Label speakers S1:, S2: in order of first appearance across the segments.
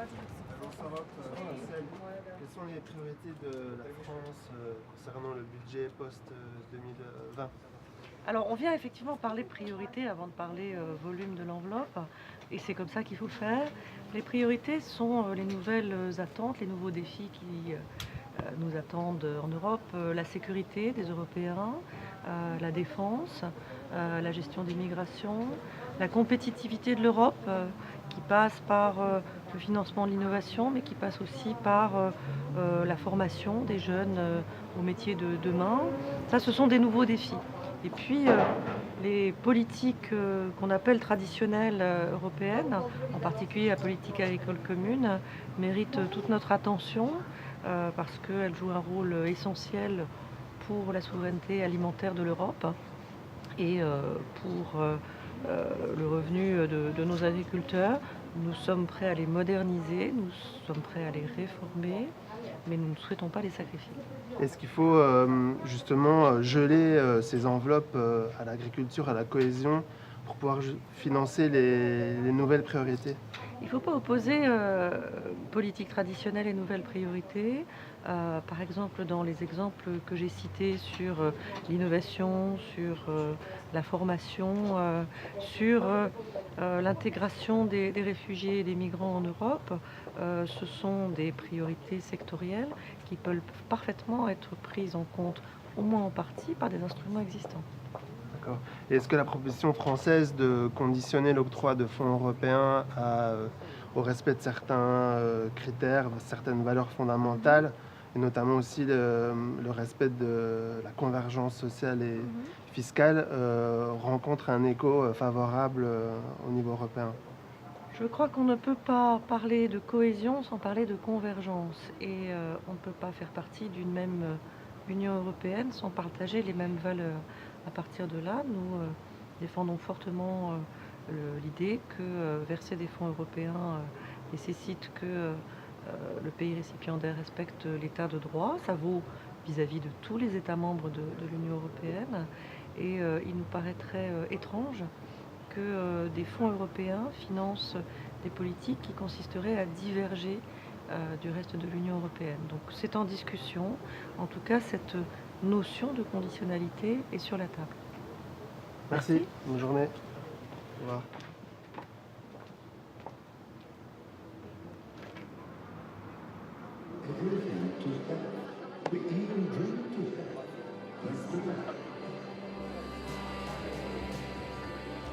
S1: Quelles sont les priorités de la France concernant le budget post-2020?
S2: Alors, on vient effectivement parler priorité avant de parler volume de l'enveloppe, et c'est comme ça qu'il faut faire. Les priorités sont les nouvelles attentes, les nouveaux défis qui nous attendent en Europe, la sécurité des Européens, la défense, la gestion des migrations, la compétitivité de l'Europe, qui passe par le financement de l'innovation, mais qui passe aussi par la formation des jeunes aux métiers de demain. Ça, ce sont des nouveaux défis. Et puis, les politiques qu'on appelle traditionnelles européennes, en particulier la politique agricole commune, méritent toute notre attention parce qu'elle joue un rôle essentiel pour la souveraineté alimentaire de l'Europe et pour le revenu de nos agriculteurs. Nous sommes prêts à les moderniser, nous sommes prêts à les réformer, mais nous ne souhaitons pas les sacrifier.
S1: Est-ce qu'il faut justement geler ces enveloppes à l'agriculture, à la cohésion, pour pouvoir financer les nouvelles priorités?
S2: Il ne faut pas opposer politique traditionnelle et nouvelles priorités. Par exemple, dans les exemples que j'ai cités sur l'innovation, sur la formation, sur l'intégration des réfugiés et des migrants en Europe, ce sont des priorités sectorielles qui peuvent parfaitement être prises en compte, au moins en partie, par des instruments existants.
S1: D'accord. Et est-ce que la proposition française de conditionner l'octroi de fonds européens au respect de certains critères, certaines valeurs fondamentales, et notamment aussi le respect de la convergence sociale et fiscale, rencontre un écho favorable au niveau européen?
S2: Je crois qu'on ne peut pas parler de cohésion sans parler de convergence. Et on ne peut pas faire partie d'une même Union européenne sans partager les mêmes valeurs. À partir de là, nous défendons fortement l'idée que verser des fonds européens nécessite que le pays récipiendaire respecte l'état de droit. Ça vaut vis-à-vis de tous les États membres de l'Union européenne. Et il nous paraîtrait étrange que des fonds européens financent des politiques qui consisteraient à diverger du reste de l'Union européenne. Donc c'est en discussion. En tout cas, cette notion de conditionnalité est sur la table.
S1: Merci. Bonne journée. Au revoir.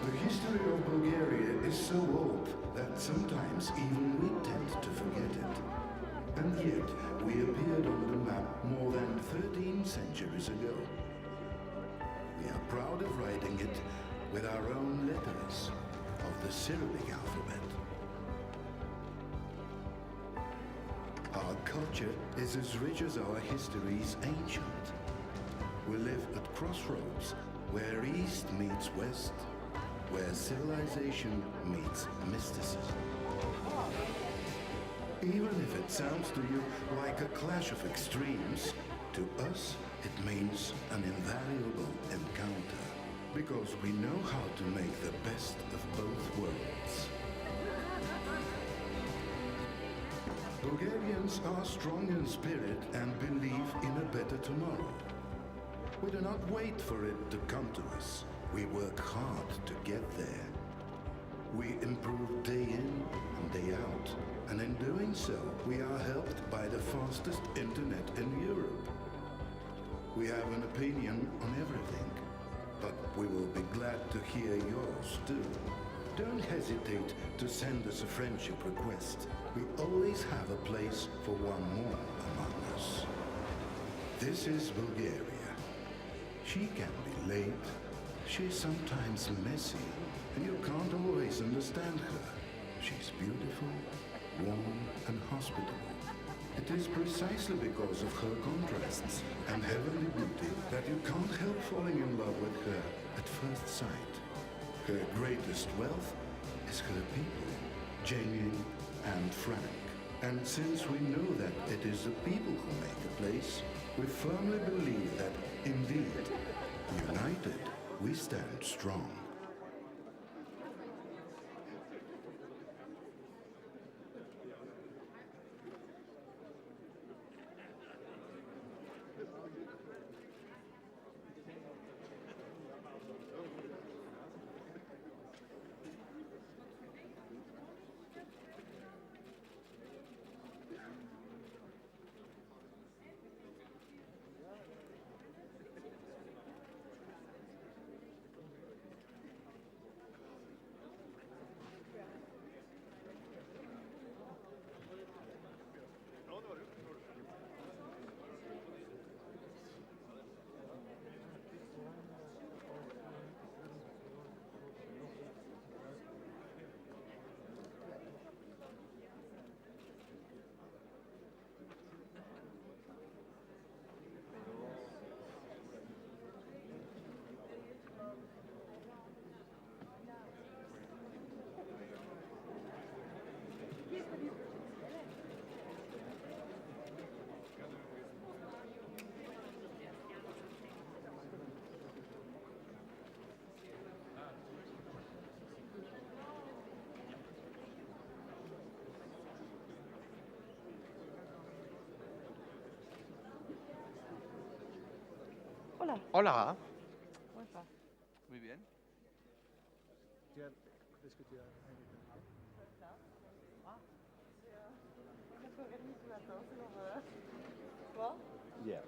S3: The history of Bulgaria is so old that sometimes even we tend to forget it. And yet, we appeared on the map more than 13 centuries ago. We are proud of writing it with our own letters of the Cyrillic alphabet. Our culture is as rich as our history is ancient. We live at crossroads where East meets West, where civilization meets mysticism. Even if it sounds to you like a clash of extremes, to us it means an invaluable encounter, because we know how to make the best of both worlds. Bulgarians are strong in spirit and believe in a better tomorrow. We do not wait for it to come to us. We work hard to get there. We improve day in and day out, and in doing so, we are helped by the fastest internet in Europe. We have an opinion on everything, but we will be glad to hear yours too. Don't hesitate to send us a friendship request. We always have a place for one more among us. This is Bulgaria. She can be late. She's sometimes messy, and you can't always understand her. She's beautiful, warm, and hospitable. It is precisely because of her contrasts and heavenly beauty that you can't help falling in love with her at first sight. Her greatest wealth is her people, genuine and frank. And since we know that it is the people who make a place, we firmly believe that, indeed, united, we stand strong.
S2: Hola.
S4: Hola.
S2: ¿Cómo estás?
S4: Muy bien.
S1: Yeah.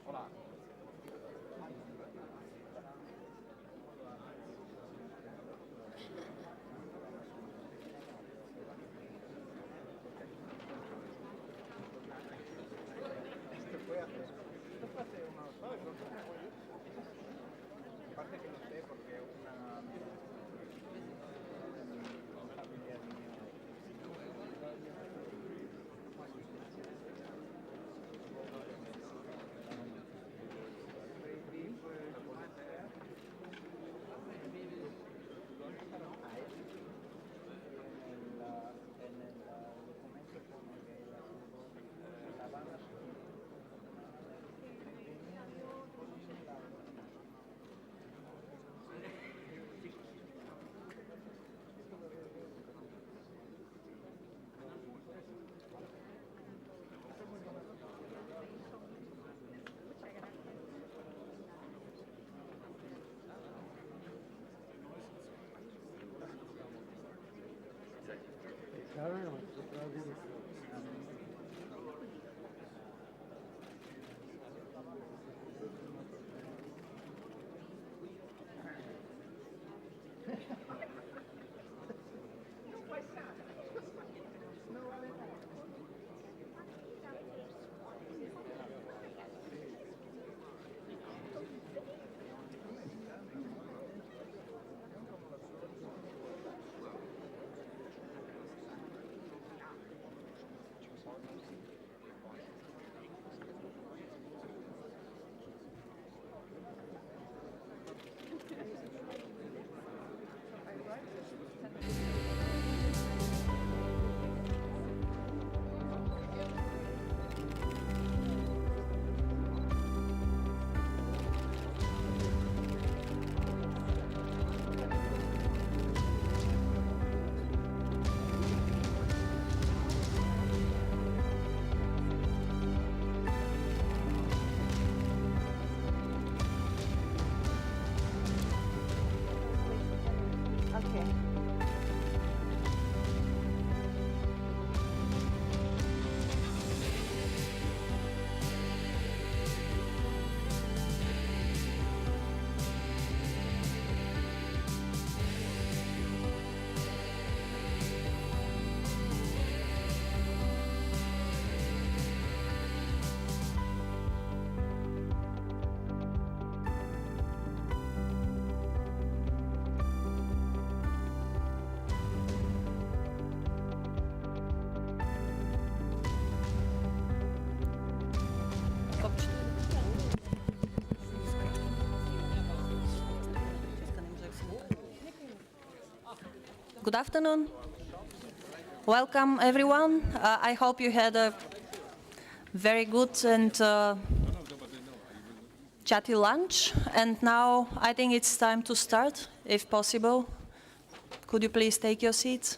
S4: Hola.
S2: Good afternoon. Welcome, everyone. I hope you had a very good and chatty lunch. And now I think it's time to start, if possible. Could you please take your seats?